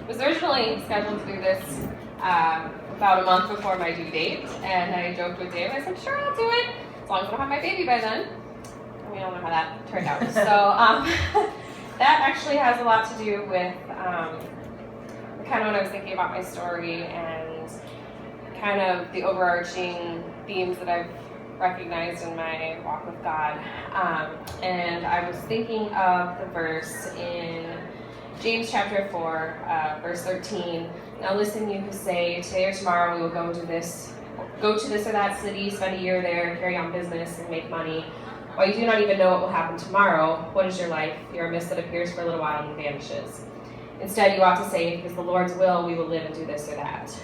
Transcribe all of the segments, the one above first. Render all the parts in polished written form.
Was originally scheduled to do this about a month before my due date, and I joked with Dave. I said, "Sure, I'll do it as long as I don't have my baby by then." And we all know how that turned out. So that actually has a lot to do with kind of when I was thinking about my story and kind of the overarching themes that I've recognized in my walk with God. And I was thinking of the verse in James chapter 4, verse 13. "Now listen, you who say, today or tomorrow we will go to this or that city, spend a year there, carry on business, and make money. While you do not even know what will happen tomorrow, what is your life? You're a mist that appears for a little while and vanishes. Instead, you ought to say, because the Lord's will, we will live and do this or that."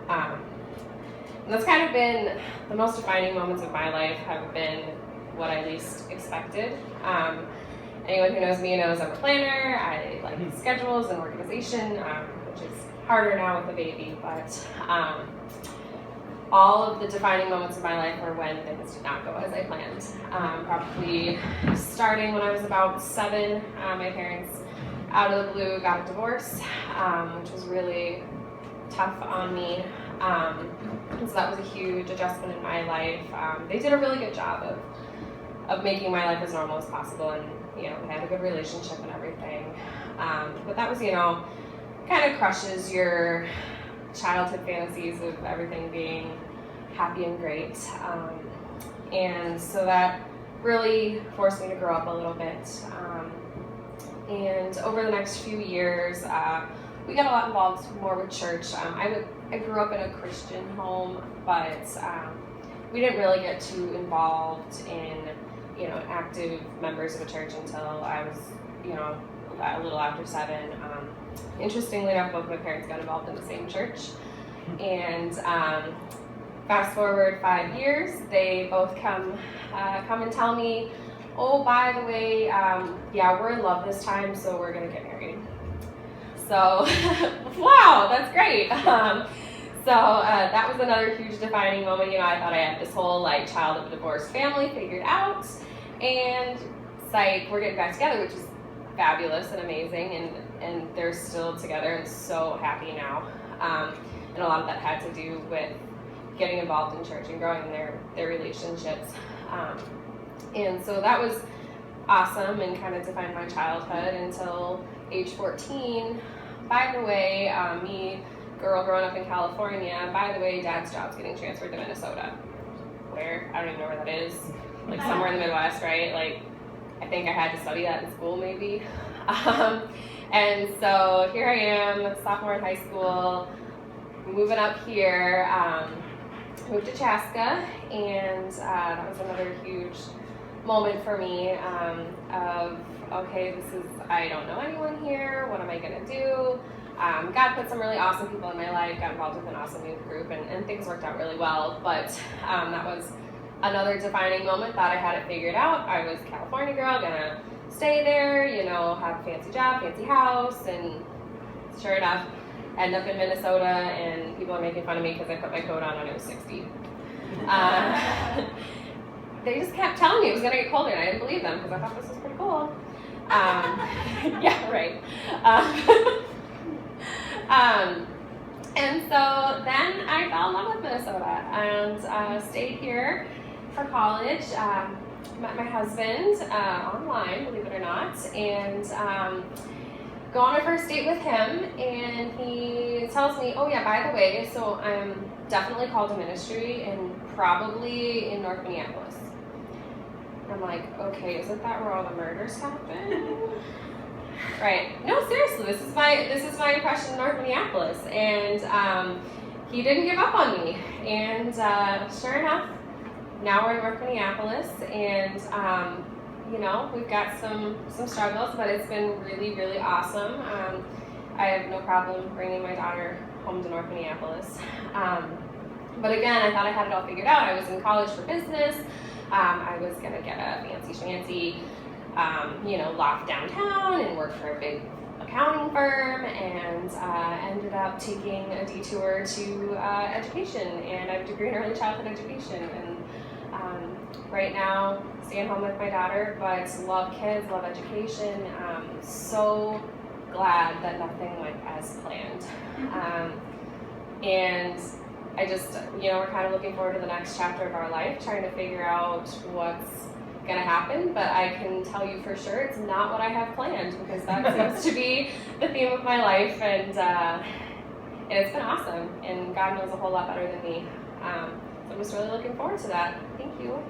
And that's kind of been the most defining moments of my life have been what I least expected. Anyone who knows me knows I'm a planner. I like schedules and organization, which is harder now with a baby, but all of the defining moments of my life were when things did not go as I planned. Probably starting when I was about 7, my parents, out of the blue, got a divorce, which was really tough on me. And so that was a huge adjustment in my life. They did a really good job of making my life as normal as possible, and we had a good relationship and everything. But that was, kind of crushes your childhood fantasies of everything being happy and great. And so that really forced me to grow up a little bit. And over the next few years, we got a lot involved more with church. I grew up in a Christian home, but we didn't really get too involved in, active members of a church until I was, a little after 7. Interestingly enough, both my parents got involved in the same church. And fast forward 5 years, they both come and tell me, "Oh, by the way, we're in love this time, so we're gonna get married." So, wow, that's great. So that was another huge defining moment. I thought I had this whole child of a divorced family figured out, and it's we're getting back together, which is fabulous and amazing, and they're still together and so happy now. And a lot of that had to do with getting involved in church and growing their relationships. And so that was awesome and kind of defined my childhood until age 14. By the way, me, girl growing up in California, by the way, Dad's job's getting transferred to Minnesota. Where? I don't even know where that is. Somewhere in the Midwest, right? I think I had to study that in school maybe. And so here I am, sophomore in high school, moving up here, moved to Chaska, and that was another huge moment for me of, okay, I don't know anyone here, what am I gonna do? God put some really awesome people in my life, got involved with an awesome youth group, and things worked out really well, but that was another defining moment. Thought I had it figured out. I was a California girl, gonna stay there, have a fancy job, fancy house, and sure enough, end up in Minnesota, and people are making fun of me because I put my coat on when it was 60. They just kept telling me it was going to get colder, and I didn't believe them because I thought this was pretty cool. Yeah, right. And so then I fell in love with Minnesota and stayed here for college. Met my husband online, believe it or not, and go on my first date with him, and he tells me, "Oh yeah, by the way, so I'm definitely called to ministry and probably in North Minneapolis." I'm like, okay, isn't that where all the murders happen? Right. No, seriously, this is my impression of North Minneapolis, and he didn't give up on me, and sure enough, now we're in North Minneapolis, and we've got some struggles, but it's been really, really awesome. I have no problem bringing my daughter home to North Minneapolis. But again, I thought I had it all figured out. I was in college for business. I was gonna get a fancy schmancy, loft downtown and work for a big accounting firm, and ended up taking a detour to education, and I have a degree in early childhood education, and right now staying home with my daughter, but love kids, love education, so glad that nothing went as planned. And I just, we're kind of looking forward to the next chapter of our life, trying to figure out what's going to happen, but I can tell you for sure it's not what I have planned, because that seems to be the theme of my life, and it's been awesome, and God knows a whole lot better than me. So I'm just really looking forward to that. Thank you.